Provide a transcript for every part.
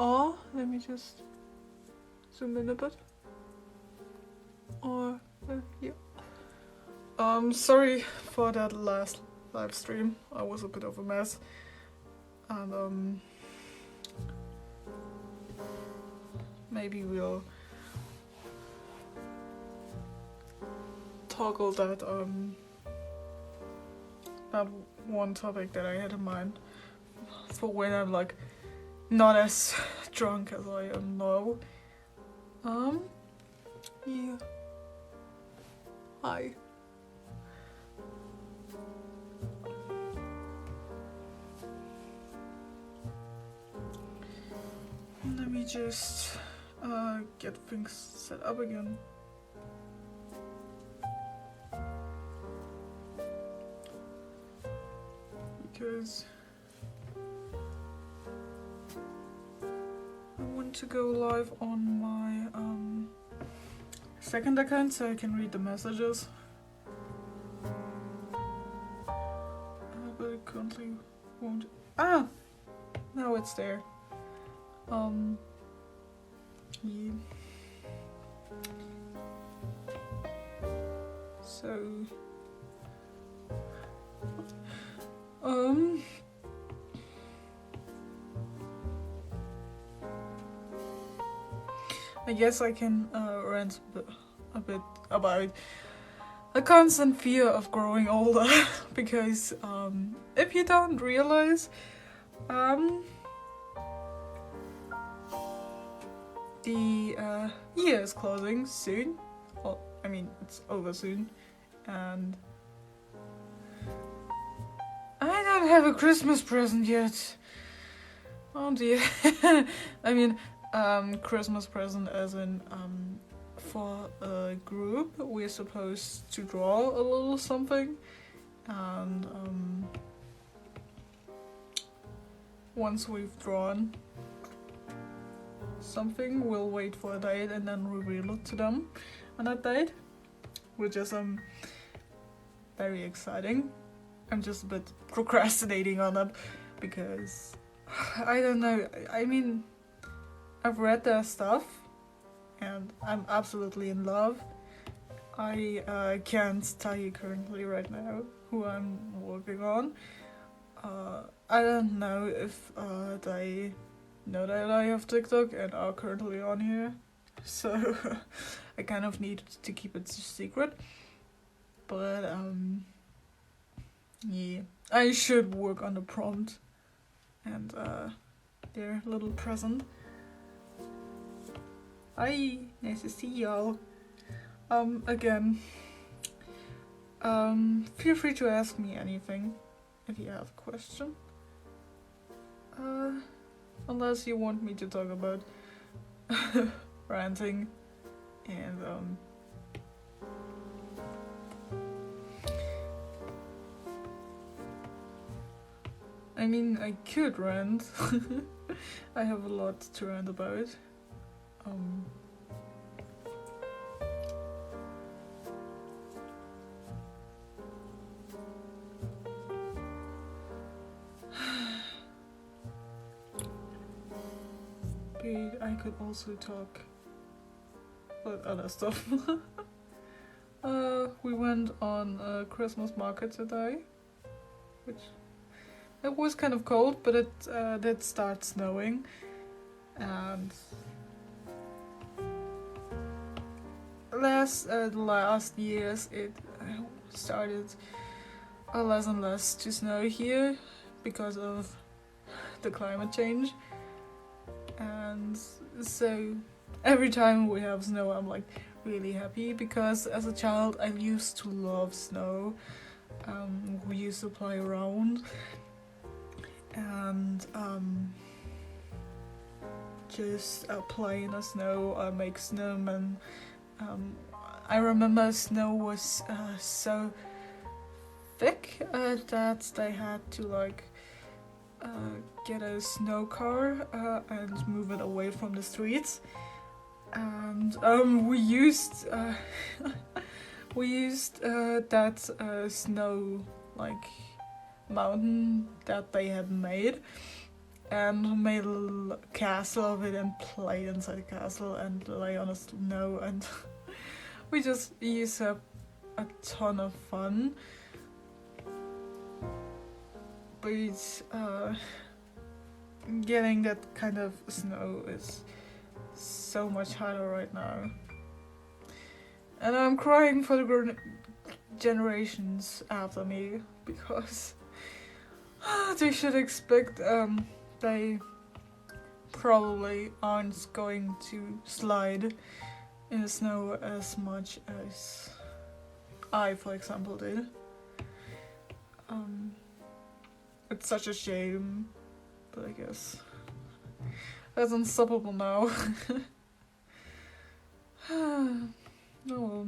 Or let me just zoom in a bit. Or yeah. Sorry for that last live stream. I was a bit of a mess, and maybe we'll toggle that that one topic that I had in mind for when I'm like not as drunk as I am now. Yeah. Hi. Let me just get things set up again. Because I want to go live on my second account so I can read the messages. But it currently won't. Ah! Now it's there. Yeah. So I guess I can rant a bit about the constant fear of growing older because if you don't realize, the year is closing soon. Well, I mean, it's over soon, and I don't have a Christmas present yet. Oh dear. I mean, Christmas present as in for a group we're supposed to draw a little something, and once we've drawn something, we'll wait for a date and then reveal it to them on that date, which is very exciting. I'm just a bit procrastinating on it because I don't know. I mean, I've read their stuff and I'm absolutely in love. I can't tell you currently right now who I'm working on. I don't know if they know that I have TikTok and are currently on here, so I kind of need to keep it secret. But yeah, I should work on the prompt and their little present. Hi, nice to see y'all. Again, feel free to ask me anything if you have a question. Unless you want me to talk about ranting and I mean, I could rant. I have a lot to rant about. But I could also talk about other stuff. We went on a Christmas market today, which it was kind of cold, but it did start snowing, and last years it started less and less to snow here because of the climate change, and so every time we have snow I'm like really happy because as a child I used to love snow. We used to play around and just play in the snow, make snowmen. I remember snow was so thick that they had to like get a snow car and move it away from the streets, and we used that snow like mountain that they had made and made a little castle of it and played inside the castle and lay on the snow, and we just used to have a ton of fun. But getting that kind of snow is so much harder right now. And I'm crying for the generations after me, because they should expect they probably aren't going to slide in the snow as much as I, for example, did. It's such a shame, but I guess that's unstoppable now. Oh well.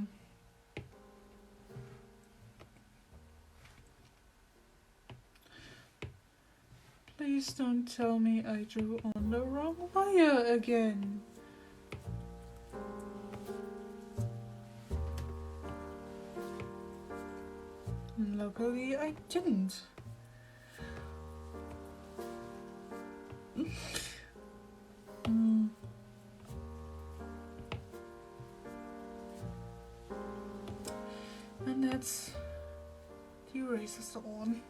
Please don't tell me I drew on the wrong wire again. Luckily I didn't. And that's the eraser's on.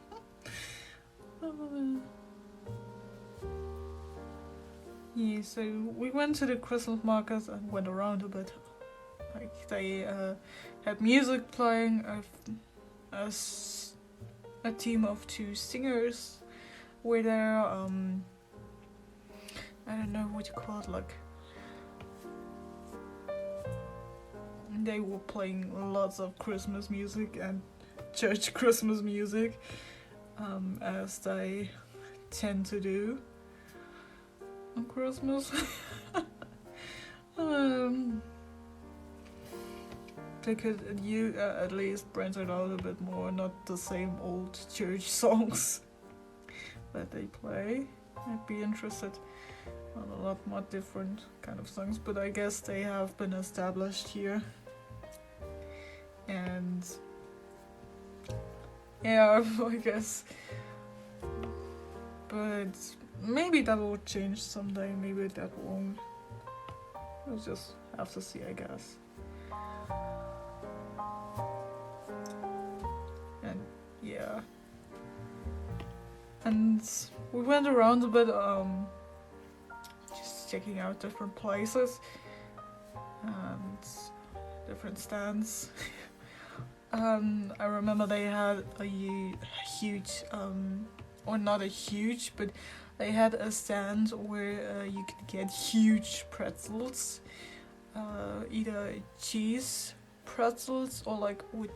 Yeah, so we went to the Christmas market and went around a bit. Like, they had music playing. A team of 2 singers were there. I don't know what you call it, like, they were playing lots of Christmas music and church Christmas music, as they tend to do on Christmas. They could at least branch it out a bit more, not the same old church songs that they play. I'd be interested on a lot more different kind of songs, but I guess they have been established here. And yeah, I guess. But maybe that will change someday, maybe that won't. We'll just have to see, I guess. And yeah. And we went around a bit, just checking out different places and different stands. I remember they had a huge, or not a huge, but they had a stand where you could get huge pretzels, either cheese pretzels or like with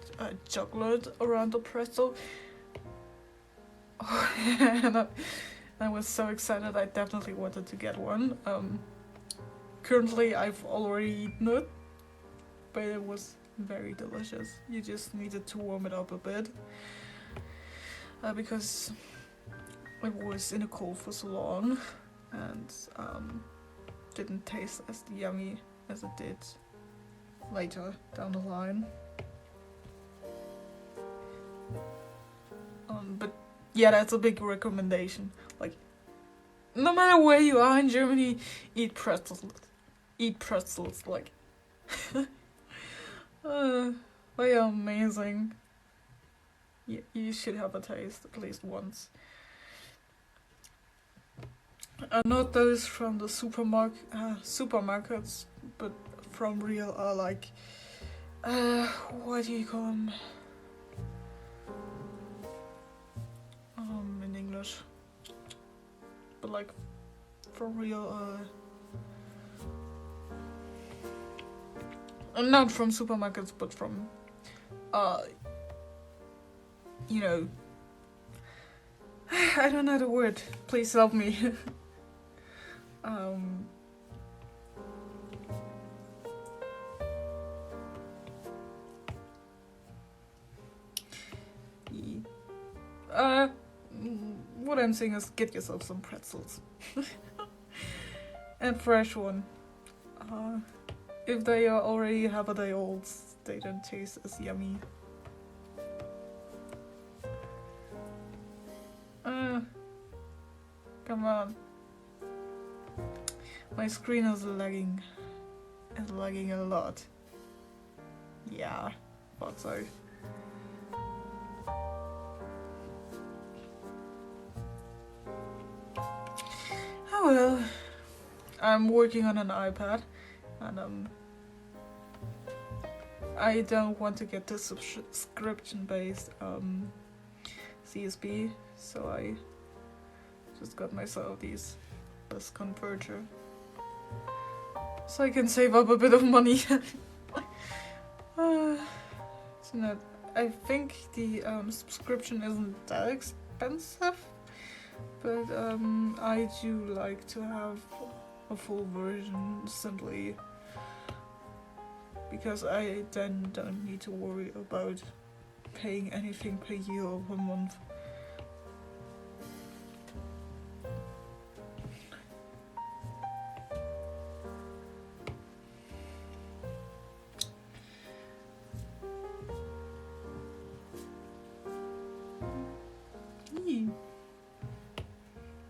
chocolate around the pretzel. And I was so excited, I definitely wanted to get one. Currently I've already eaten it, but it was very delicious. You just needed to warm it up a bit, because it was in the cold for so long and didn't taste as yummy as it did later down the line. But yeah, that's a big recommendation. Like, no matter where you are in Germany, eat pretzels. Eat pretzels, like. They are amazing. You should have a taste at least once. Not those from the supermarkets, but from real, like, what do you call them? In English. But like, from real, not from supermarkets, but from, you know, I don't know the word. Please help me. What I'm saying is get yourself some pretzels. And fresh one. If they are already half a day old, they don't taste as yummy. Come My screen is lagging. It's lagging a lot. Yeah, thought so. Oh well. I'm working on an iPad, and I don't want to get the subscription-based CSP, so I just got myself this converter, so I can save up a bit of money. It's not. I think the subscription isn't that expensive, but I do like to have a full version simply because I then don't need to worry about paying anything per year or per month.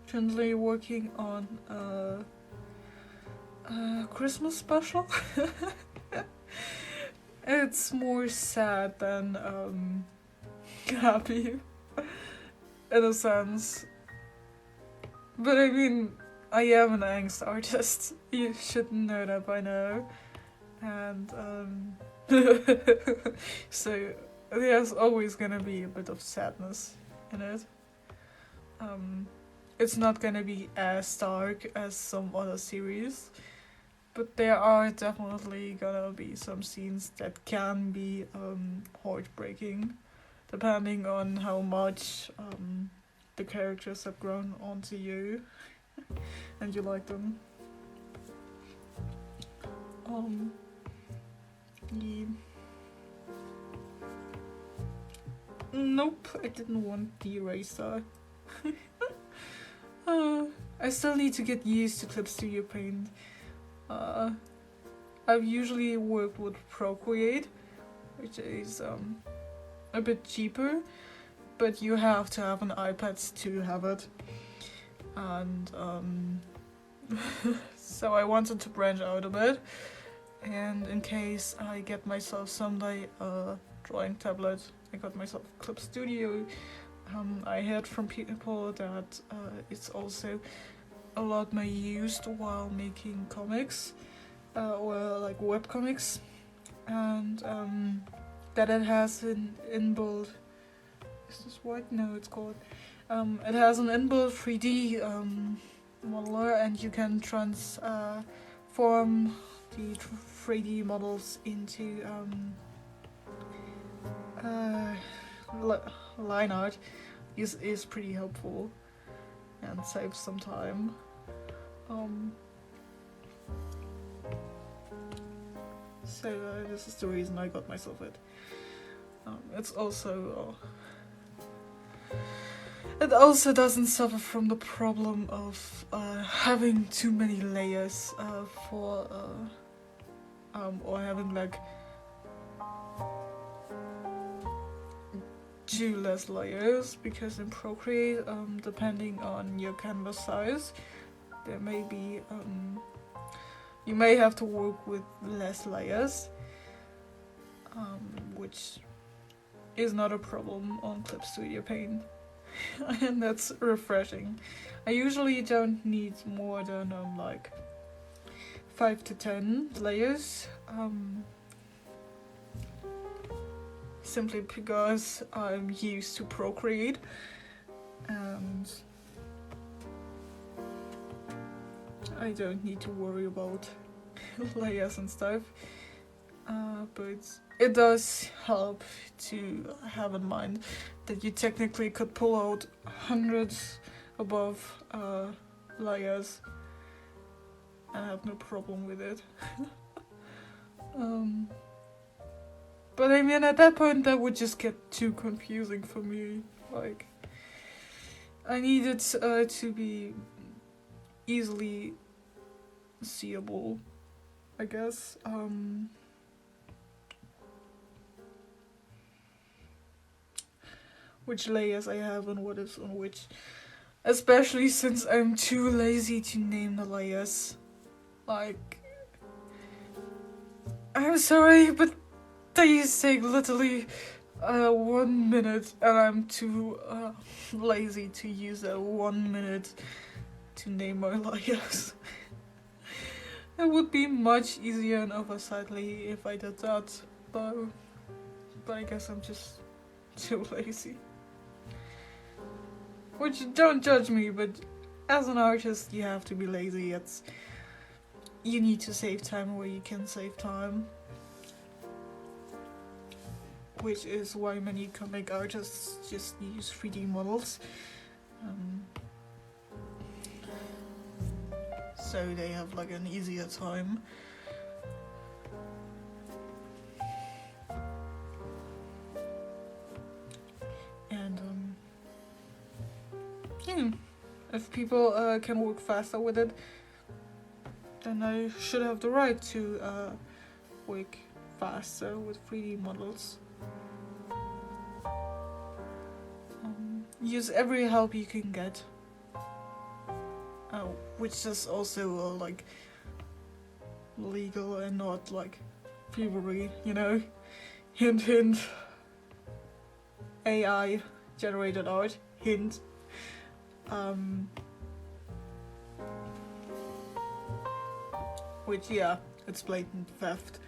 Currently working on a Christmas special. It's more sad than happy in a sense. But I mean, I am an angst artist. You should know that by now. And so there's always gonna be a bit of sadness in it. It's not gonna be as dark as some other series, but there are definitely gonna be some scenes that can be heartbreaking, depending on how much the characters have grown onto you and you like them. Yeah. Nope, I didn't want the eraser. I still need to get used to Clip Studio Paint. I've usually worked with Procreate, which is a bit cheaper, but you have to have an iPad to have it. And so I wanted to branch out a bit, and in case I get myself someday a drawing tablet, I got myself Clip Studio. I heard from people that it's also a lot more used while making comics, or like webcomics, and that it has an inbuilt. Is this white? No, it's called. It has an inbuilt 3D modeler, and you can transform the 3D models into line art. Is pretty helpful and saves some time. So this is the reason I got myself it. It's also it also doesn't suffer from the problem of having too many layers or having like too less layers, because in Procreate, depending on your canvas size, there may be you may have to work with less layers, which is not a problem on Clip Studio Paint. And that's refreshing. I usually don't need more than like 5 to 10 layers, simply because I'm used to Procreate and I don't need to worry about layers and stuff. But it does help to have in mind that you technically could pull out hundreds above layers and have no problem with it. But I mean, at that point that would just get too confusing for me. Like, I need it to be easily seeable, I guess. Which layers I have and what is on which. Especially since I'm too lazy to name the layers. Like, I'm sorry, but these take literally 1 minute, and I'm too lazy to use that 1 minute to name my layers. It would be much easier and oversightly if I did that, but I guess I'm just too lazy. Which, don't judge me, but as an artist you have to be lazy. You need to save time where you can save time. Which is why many comic artists just use 3D models. So they have like an easier time. And yeah, if people can work faster with it, then they should have the right to work faster with 3D models. Use every help you can get. Which is also like legal and not like thievery, you know? Hint hint. AI generated art, hint. Which, yeah, it's blatant theft.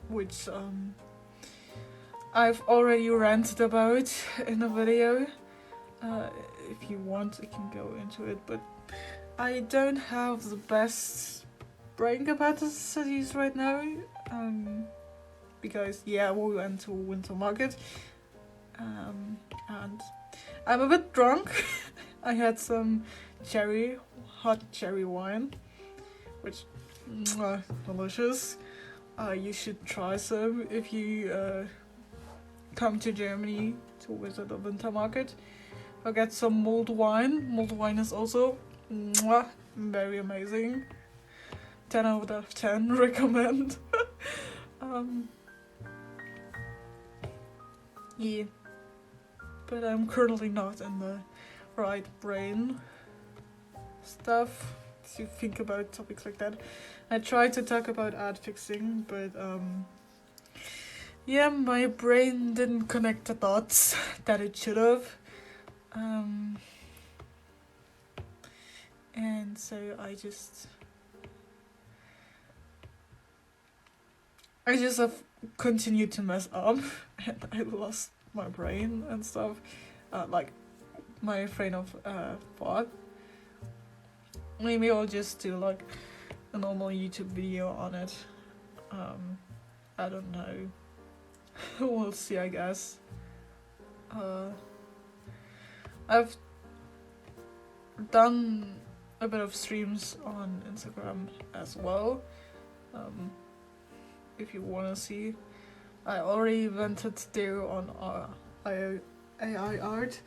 Which I've already ranted about in a video. If you want, I can go into it, but I don't have the best brain capacities right now. Because, yeah, we went to winter market. And I'm a bit drunk. I had some hot cherry wine, which, delicious. You should try some if you come to Germany to visit the winter market. I'll get some mulled wine. Mulled wine is also very amazing. 10 out of 10 recommend. Yeah, but I'm currently not in the right brain stuff to think about topics like that. I tried to talk about art fixing, but yeah, my brain didn't connect the dots that it should have. And so I just have continued to mess up, and I lost my brain and stuff, like my train of thought. Maybe I'll just do like a normal YouTube video on it. I don't know. We'll see, I guess. I've done a bit of streams on Instagram as well. If you wanna see, I already vented there on AI art.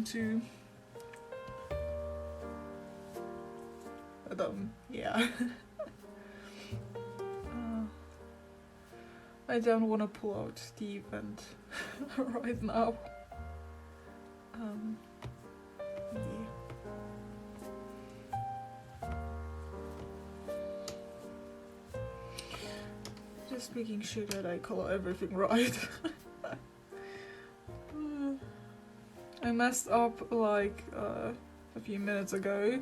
To yeah. I don't want to pull out the event right now. Yeah. Just making sure that I color everything right. I messed up like a few minutes ago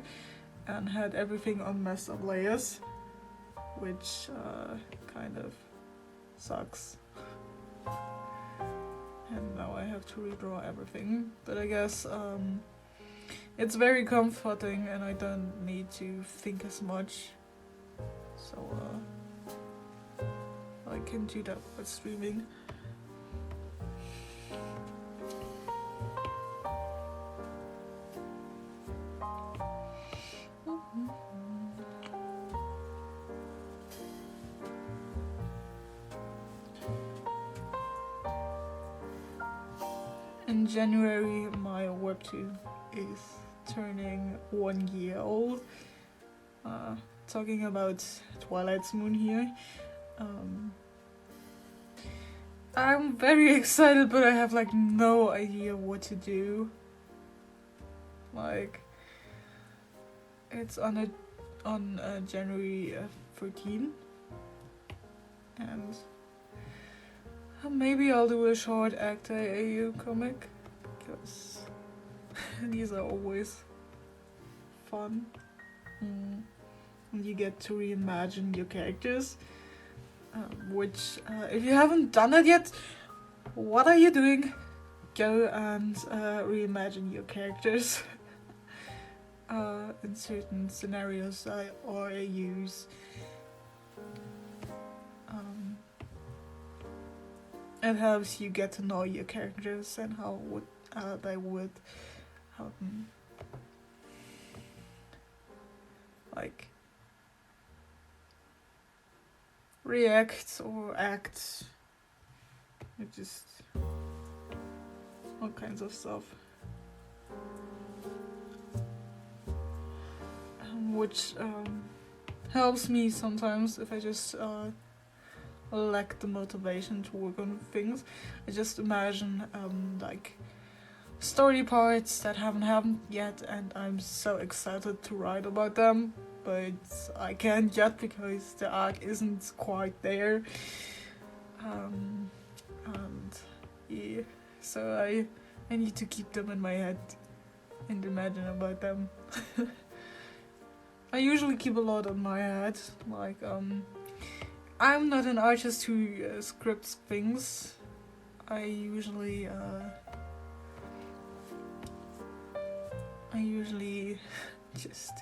and had everything on messed up layers, which kind of sucks. And now I have to redraw everything, but I guess it's very comforting and I don't need to think as much, so I can do that with streaming. In January, my webtoon is turning 1 year old. Talking about Twilight's Moon here. I'm very excited, but I have like no idea what to do. Like, it's on January 13, and maybe I'll do a short Act AU comic, because these are always fun. And you get to reimagine your characters, which, if you haven't done it yet, what are you doing? Go and reimagine your characters in certain scenarios or AUs. It helps you get to know your characters and how they would like react or act. It just all kinds of stuff, which helps me sometimes if I just lack the motivation to work on things. I just imagine like story parts that haven't happened yet, and I'm so excited to write about them, but I can't yet because the arc isn't quite there. And yeah, so I need to keep them in my head and imagine about them. I usually keep a lot on my head, like I'm not an artist who scripts things. I usually just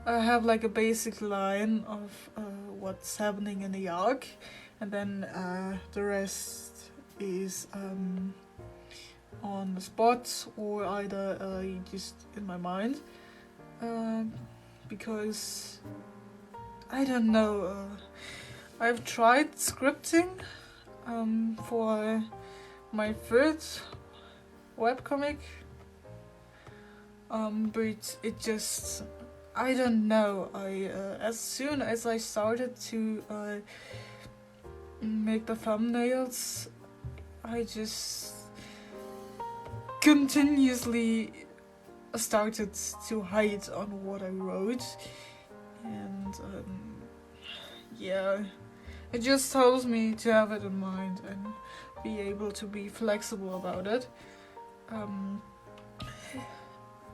have like a basic line of what's happening in the arc, and then the rest is on the spot or either just in my mind, because I don't know. I've tried scripting for my third webcomic, but it just, I don't know. As soon as I started to make the thumbnails, I just continuously started to hide on what I wrote, and yeah, it just helps me to have it in mind and be able to be flexible about it.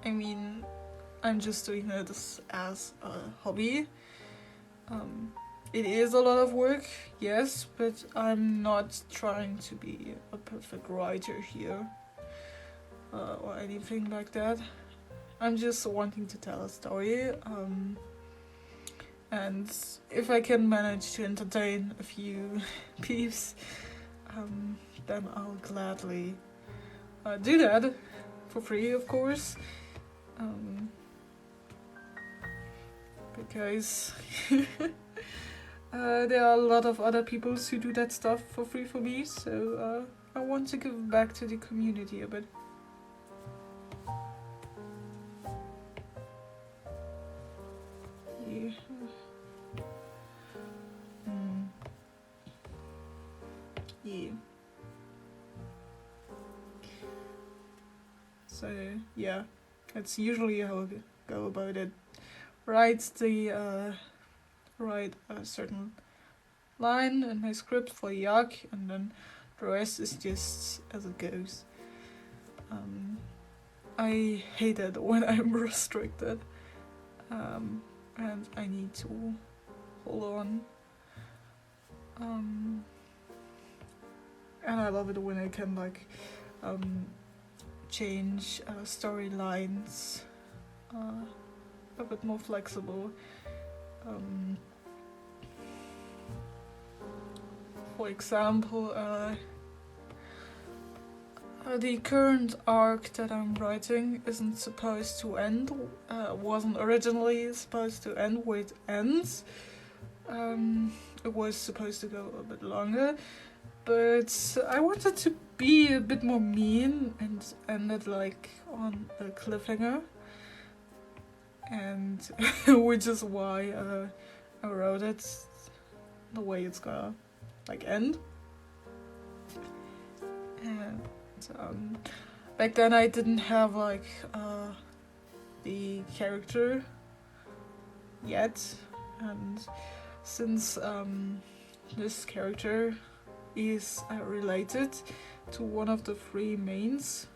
I mean, I'm just doing it as a hobby. It is a lot of work, yes, but I'm not trying to be a perfect writer here or anything like that. I'm just wanting to tell a story, and if I can manage to entertain a few peeps, then I'll gladly do that for free, of course. Because there are a lot of other people who do that stuff for free for me, so I want to give back to the community a bit. Yeah. Yeah. So yeah, that's usually how I go about it. Write a certain line in my script for the arc, and then the rest is just as it goes. I hate it when I'm restricted, and I need to hold on. And I love it when I can like change storylines a bit more flexible. For example, the current arc that I'm writing isn't supposed to end, wasn't originally supposed to end where it ends. It was supposed to go a bit longer, but I wanted to be a bit more mean and end it like on a cliffhanger, and which is why I wrote it the way it's gonna like end. And back then I didn't have like the character yet, and since this character is related to one of the three mains,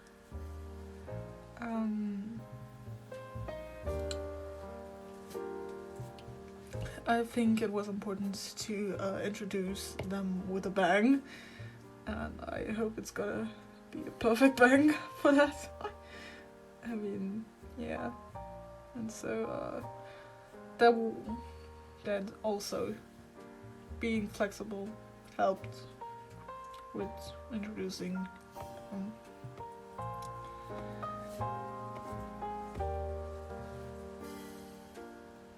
I think it was important to introduce them with a bang, and I hope it's gonna be a perfect bang for that. I mean, yeah. And so that also being flexible helped with introducing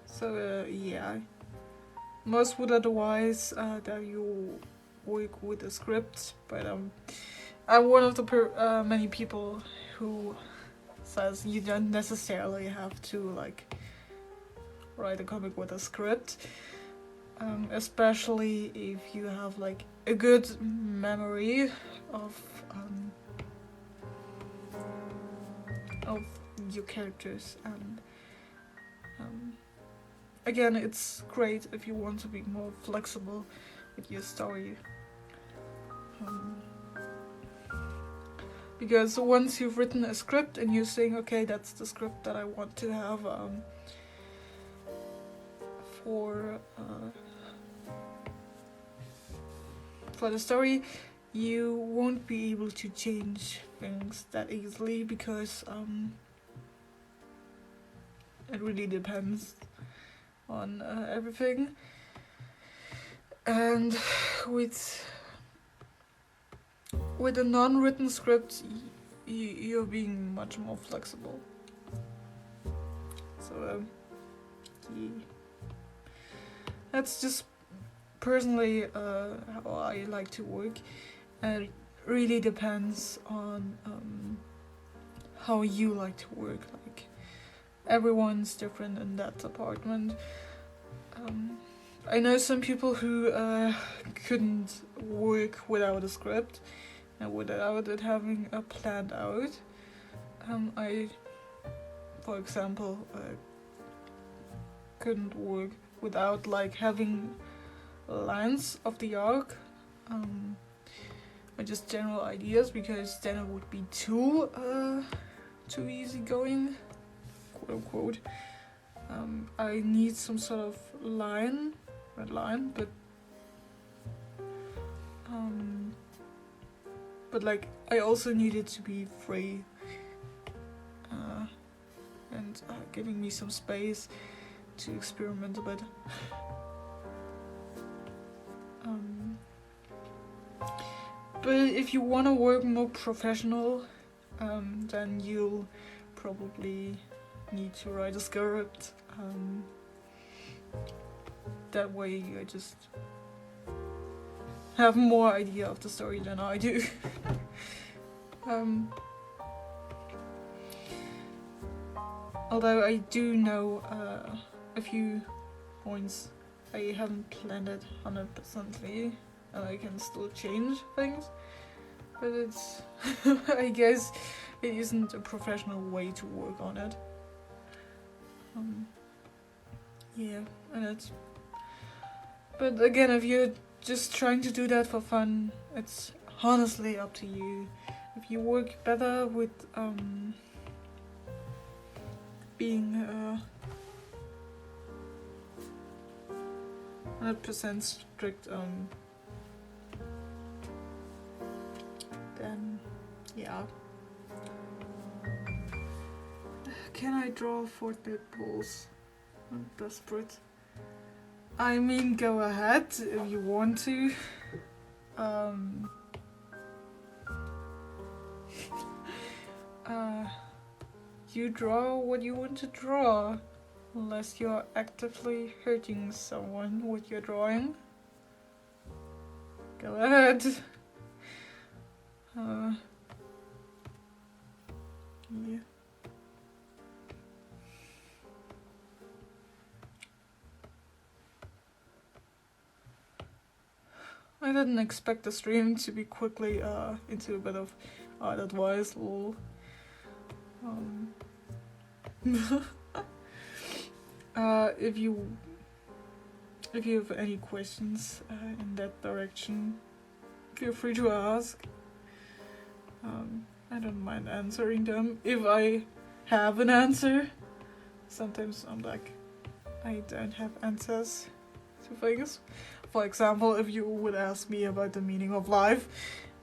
so yeah, most would advise that you work with a script, but I'm one of the many people who says you don't necessarily have to like write a comic with a script, especially if you have like a good memory of your characters, and again, it's great if you want to be more flexible with your story. Because once you've written a script and you're saying, okay, that's the script that I want to have for the story, you won't be able to change things that easily, because it really depends on everything. And with a non-written script, you're being much more flexible. So yeah. That's just personally how I like to work, and it really depends on how you like to work. Like, everyone's different in that department. I know some people who couldn't work without a script and without it having a planned out. I, for example, couldn't work without like having lines of the arc, or just general ideas, because then it would be too easygoing, quote unquote. I need some sort of red line, but like I also need it to be free, and giving me some space to experiment a bit. But if you want to work more professional, then you'll probably need to write a script. That way you just have more idea of the story than I do. Although I do know a few points I haven't planned it 100%ly, and I can still change things, but it's I guess it isn't a professional way to work on it. Yeah, and it's, but again, if you're just trying to do that for fun, it's honestly up to you. If you work better with being 100% strict, then yeah. Can I draw 4 Deadpools? I'm desperate. I mean, go ahead if you want to. You draw what you want to draw, unless you're actively hurting someone with your drawing. Go ahead. Yeah. I didn't expect the stream to be quickly into a bit of art advice. Lol. If you have any questions in that direction, feel free to ask. I don't mind answering them. If I have an answer, sometimes I'm like, I don't have answers to things. For example, if you would ask me about the meaning of life,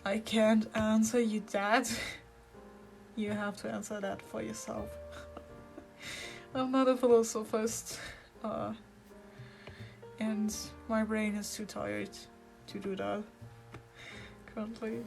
I can't answer you that. You have to answer that for yourself. I'm not a philosophist, and my brain is too tired to do that currently.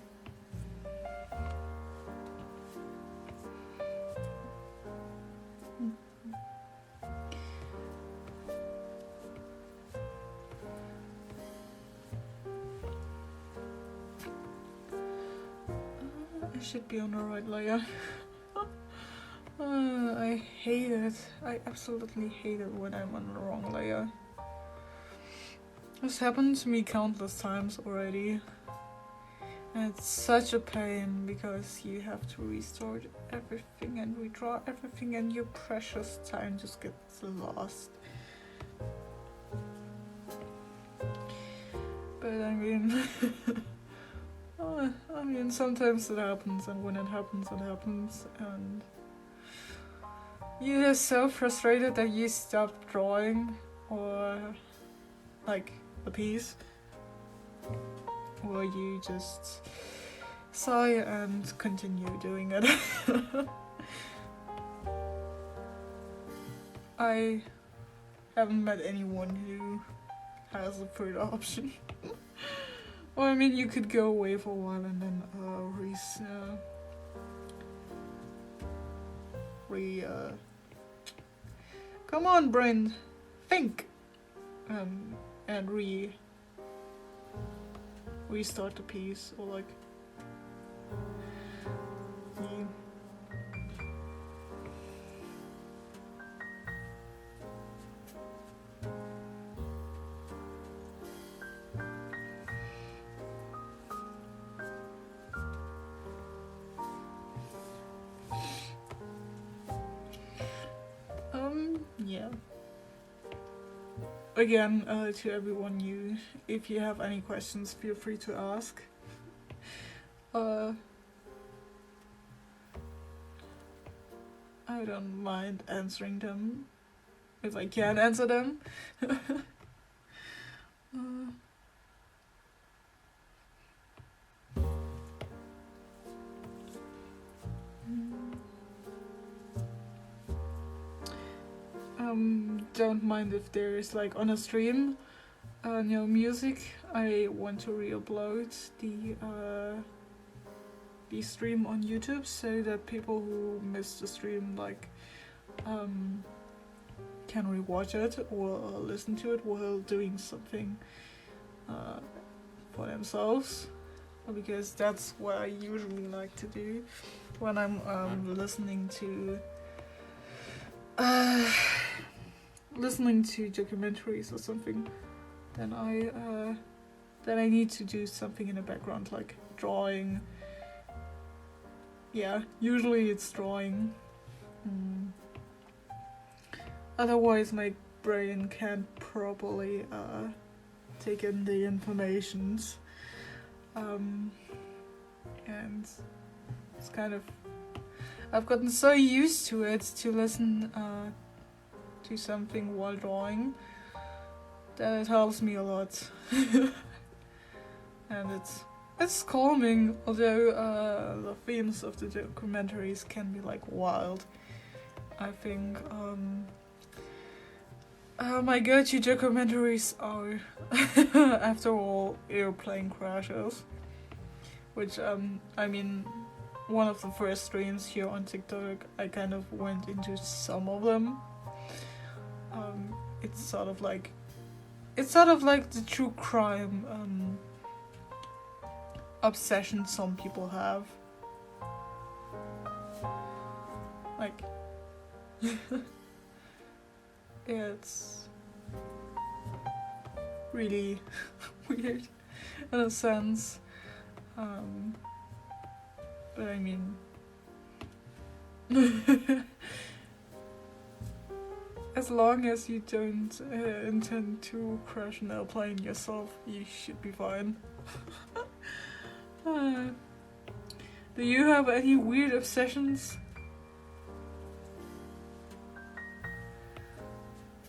I should be on the right layer. I hate it. I absolutely hate it when I'm on the wrong layer. This happened to me countless times already. And it's such a pain because you have to restart everything and redraw everything and your precious time just gets lost. But I mean... sometimes it happens, and when it happens, it happens, and you're so frustrated that you stop drawing, or like a piece, or you just sigh and continue doing it. I haven't met anyone who has a third option. Well, I mean, you could go away for a while and then come on, brain, think, and restart the piece, or like, yeah. Yeah. Again, to everyone if you have any questions, feel free to ask. I don't mind answering them if I can answer them. Don't mind if there is like on a stream no music. I want to re-upload the stream on YouTube so that people who missed the stream like can rewatch it or listen to it while doing something for themselves, because that's what I usually like to do when I'm listening to documentaries or something. Then I need to do something in the background, like drawing. Yeah, usually it's drawing. Otherwise my brain can't properly take in the informations. And it's kind of... I've gotten so used to it to listen to something while drawing that it helps me a lot. And it's calming, although the themes of the documentaries can be like wild. I think my go-to documentaries are after all airplane crashes, which I mean, one of the first streams here on TikTok I kind of went into some of them. It's sort of like the true crime obsession some people have. Like it's really weird. in a sense. But I mean, as long as you don't intend to crash an airplane yourself, you should be fine. Do you have any weird obsessions?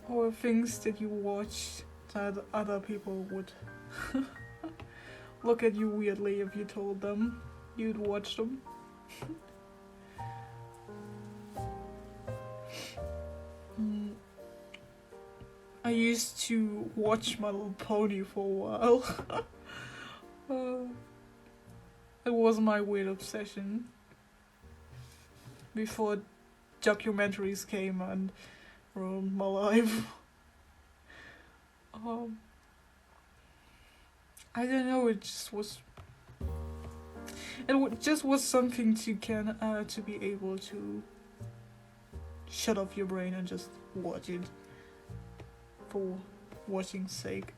Or things that you watch that other people would look at you weirdly if you told them you'd watch them? I used to watch My Little Pony for a while. It was my weird obsession before documentaries came and ruined my life. I don't know. It just was. Just was something to be able to shut off your brain and just watch it for watching's sake.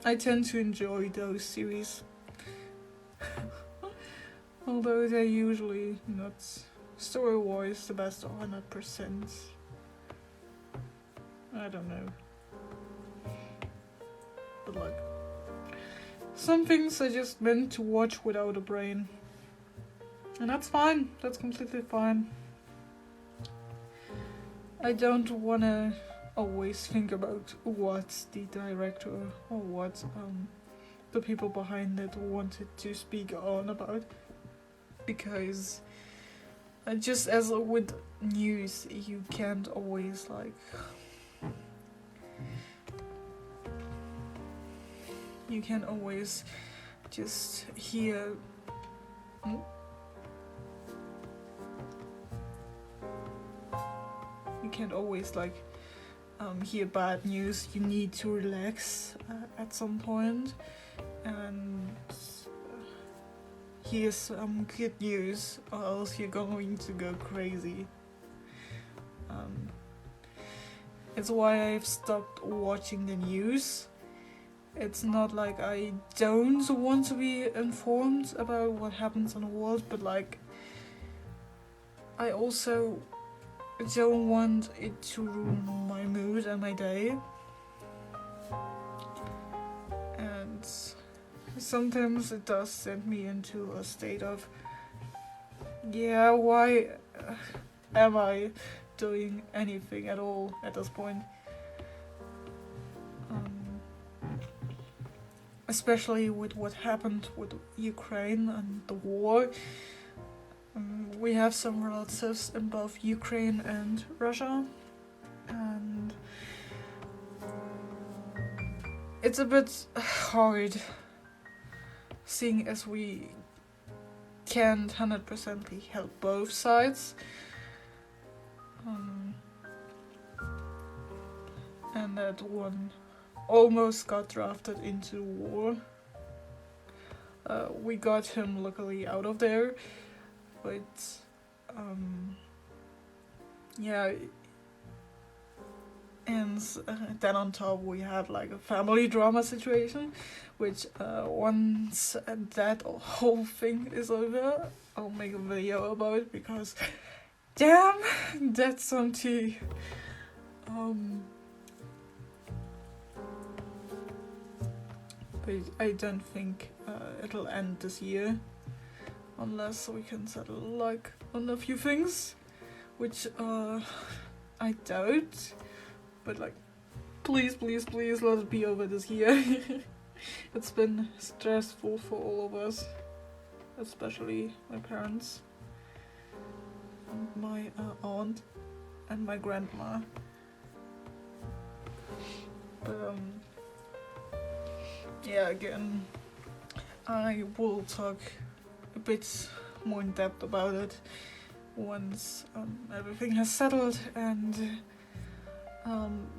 I tend to enjoy those series, although they're usually not story-wise the best 100%. I don't know. But like, some things are just meant to watch without a brain. And that's fine. That's completely fine. I don't wanna always think about what the director or what the people behind it wanted to speak on about. Because just as with news, you can't always like... You can always just hear... You can't always like hear bad news. You need to relax at some point and hear some good news, or else you're going to go crazy. It's why I've stopped watching the news. It's not like I don't want to be informed about what happens in the world, but like I also don't want it to ruin my mood and my day. And sometimes it does send me into a state of, yeah, why am I doing anything at all at this point? Especially with what happened with Ukraine and the war. We have some relatives in both Ukraine and Russia, and it's a bit hard seeing as we can't 100% help both sides. And that one almost got drafted into war. We got him luckily out of there, but yeah, and then on top we had like a family drama situation, which once that whole thing is over, I'll make a video about it, because damn, that's some tea. But I don't think it'll end this year, unless we can settle like on a few things, which I doubt. But like, please, please, please, let it be over this year. It's been stressful for all of us, especially my parents, and my aunt, and my grandma. But yeah, again, I will talk a bit more in depth about it once everything has settled, and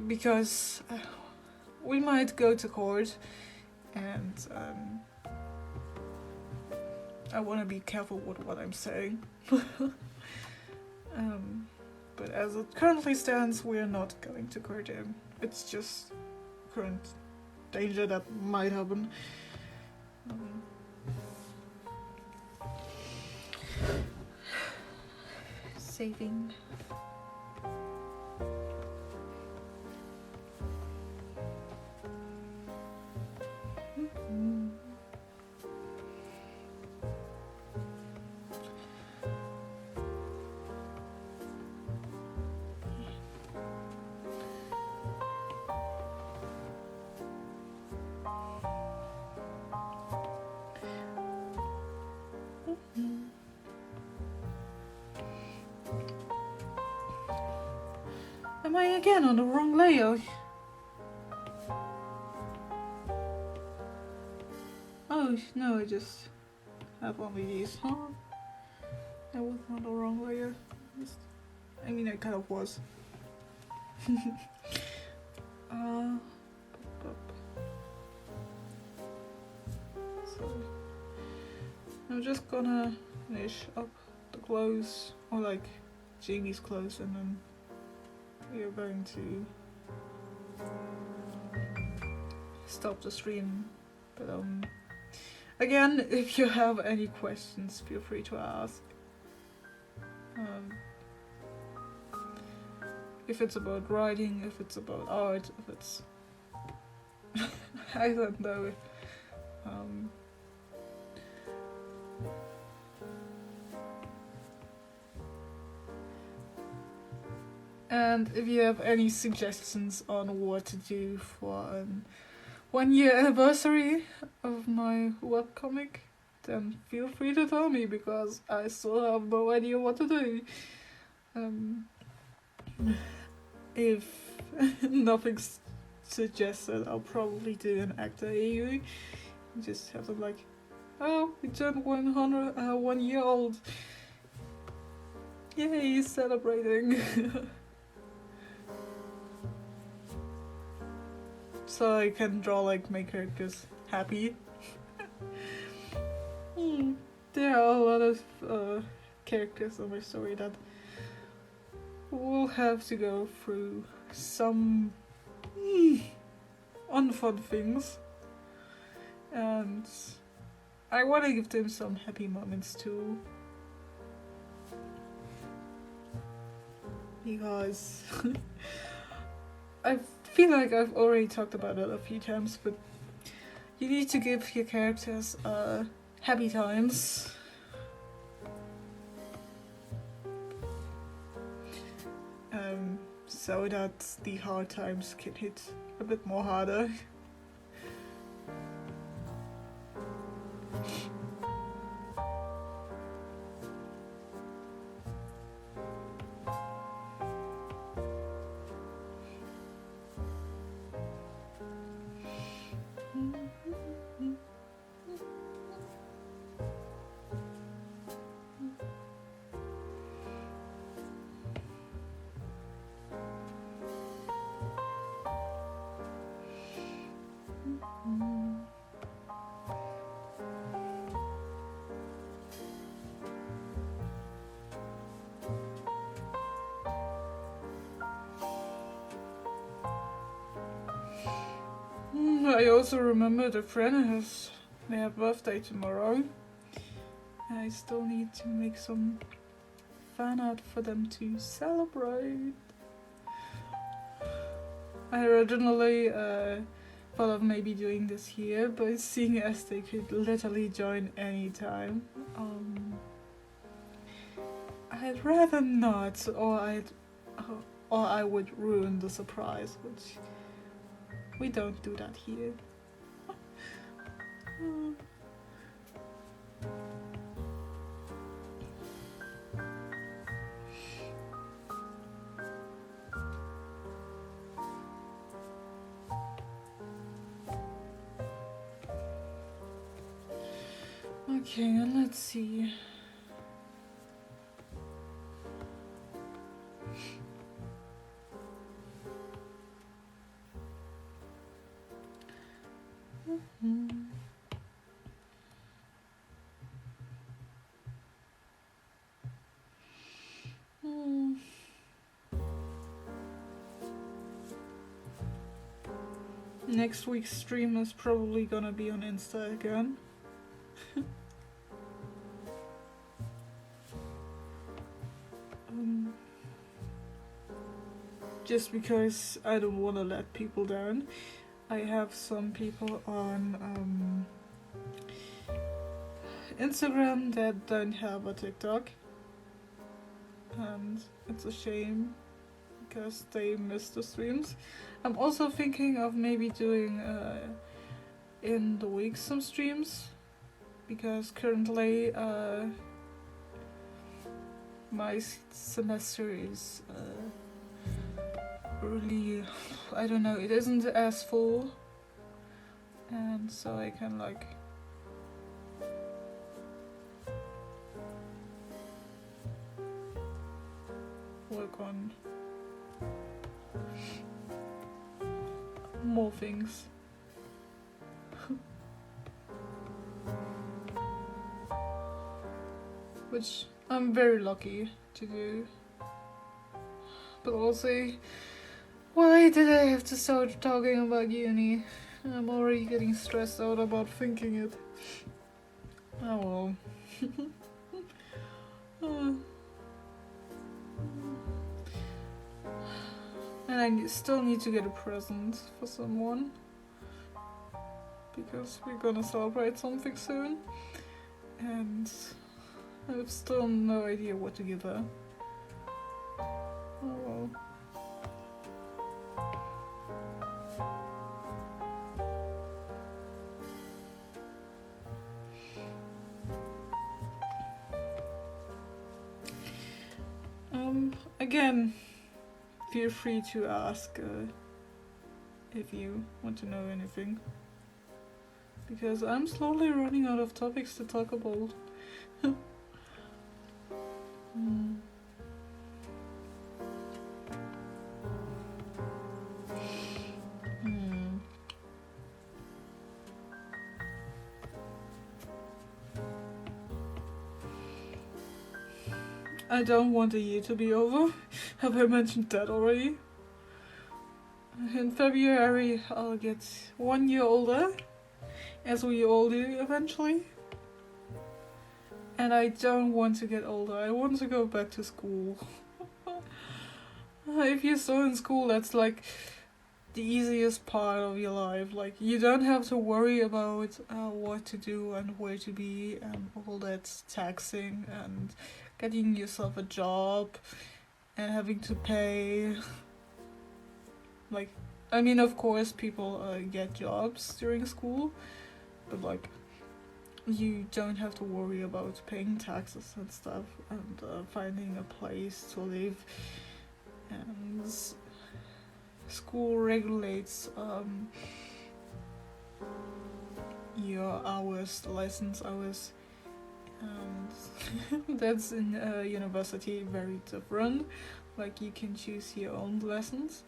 because we might go to court, and I want to be careful with what I'm saying. But as it currently stands, we are not going to court him. It's just current danger that might happen. Saving. Am I again on the wrong layer? Oh no, I just have only these. Huh? I was on the wrong layer. I mean, I kind of was. So I'm just gonna finish up the clothes, or like Jamie's clothes, and then we are going to stop the stream. But again, if you have any questions, feel free to ask. If it's about writing, if it's about art, if it's I don't know. And if you have any suggestions on what to do for a 1-year anniversary of my webcomic, then feel free to tell me, because I still have no idea what to do. If nothing's suggested, I'll probably do an actor AU. You just have to like, oh, we turned 1 year old. Yay, celebrating. So I can draw like my characters happy. There are a lot of characters in my story that will have to go through some unfun things, and I want to give them some happy moments too, because I feel like I've already talked about it a few times, but you need to give your characters happy times. So that the hard times can hit a bit more harder. I also remembered a friend has their birthday tomorrow. I still need to make some fan art for them to celebrate. I originally thought of maybe doing this here, but seeing as they could literally join anytime, I'd rather not, or I would ruin the surprise, which we don't do that here. Okay, and let's see. next week's stream is probably gonna be on Insta again. Just because I don't want to let people down. I have some people on Instagram that don't have a TikTok, and it's a shame because they miss the streams. I'm also thinking of maybe doing in the week some streams, because currently my semester is really, I don't know, it isn't as full, and so I can like work on more things. Which I'm very lucky to do. But also, why did I have to start talking about uni? I'm already getting stressed out about thinking it. Oh well. And I still need to get a present for someone, because we're gonna celebrate something soon, and I have still no idea what to give her. Oh well. Again, feel free to ask if you want to know anything, because I'm slowly running out of topics to talk about. I don't want the year to be over. Have I mentioned that already? In February I'll get 1 year older, as we all do eventually. And I don't want to get older, I want to go back to school. If you're still in school, that's like the easiest part of your life. Like, you don't have to worry about what to do and where to be and all that taxing and getting yourself a job and having to pay. Like, I mean, of course people get jobs during school, but like, you don't have to worry about paying taxes and stuff, and finding a place to live. And school regulates your hours, lessons hours, and that's in university very different. Like, you can choose your own lessons,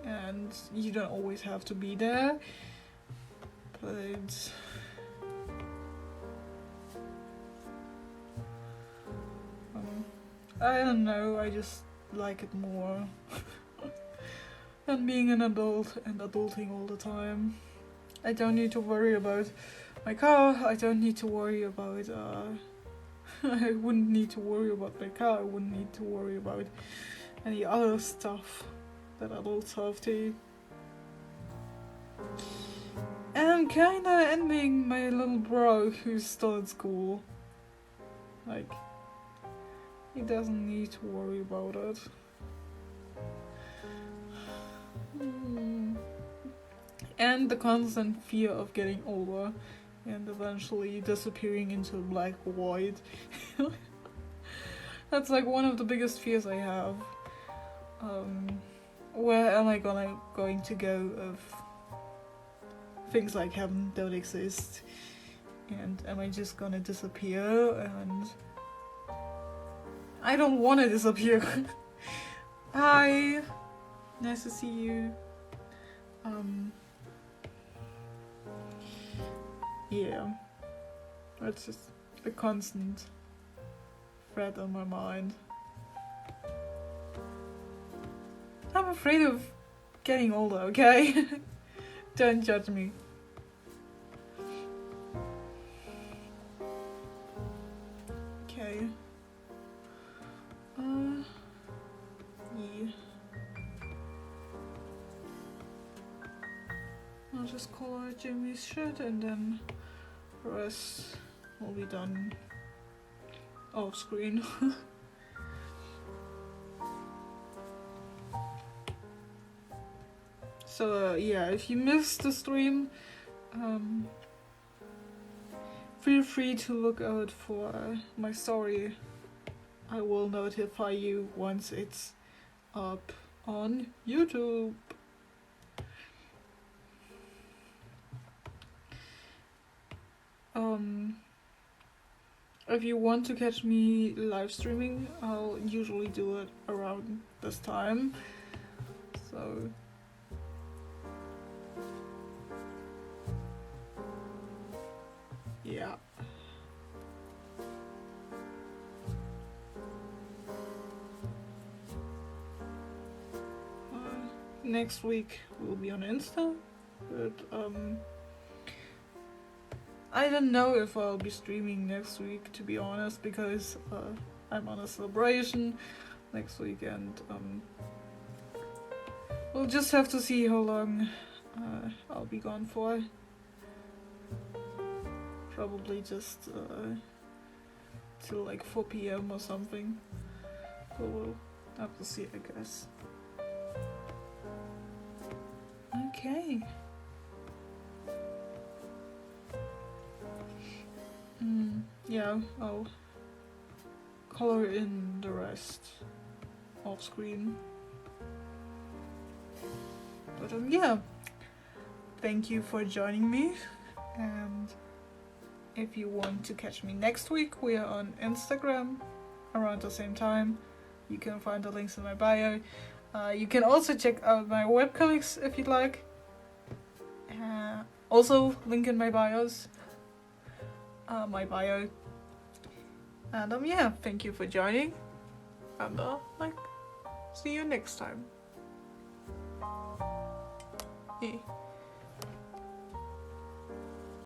and you don't always have to be there, but I don't know, I just like it more than being an adult and adulting all the time. I don't need to worry about my car, I don't need to worry about I wouldn't need to worry about my car, I wouldn't need to worry about any other stuff that adults have to. And I'm kinda envying my little bro who's still in school. Like, he doesn't need to worry about it. And the constant fear of getting older and eventually disappearing into a black void. That's like one of the biggest fears I have. Where am I going to go if things like heaven don't exist? And am I just gonna disappear? And I don't want to disappear. Hi, nice to see you. Yeah, that's just a constant threat on my mind. I'm afraid of getting older, okay? Don't judge me. Okay. Yeah. I'll just color Jimmy's shit and then the rest will be done off screen. So yeah, if you missed the stream, feel free to look out for my story. I will notify you once it's up on YouTube. If you want to catch me live streaming, I'll usually do it around this time. So yeah. Next week will be on Insta, but I don't know if I'll be streaming next week, to be honest, because I'm on a celebration next week, and we'll just have to see how long I'll be gone for. Probably just till like 4 PM or something. So we'll have to see, I guess. Okay. Yeah, I'll color in the rest off screen. But yeah, thank you for joining me, and if you want to catch me next week, we are on Instagram around the same time. You can find the links in my bio. You can also check out my webcomics if you'd like. Also, link in my bios. My bio. And yeah, thank you for joining. And see you next time. Yeah.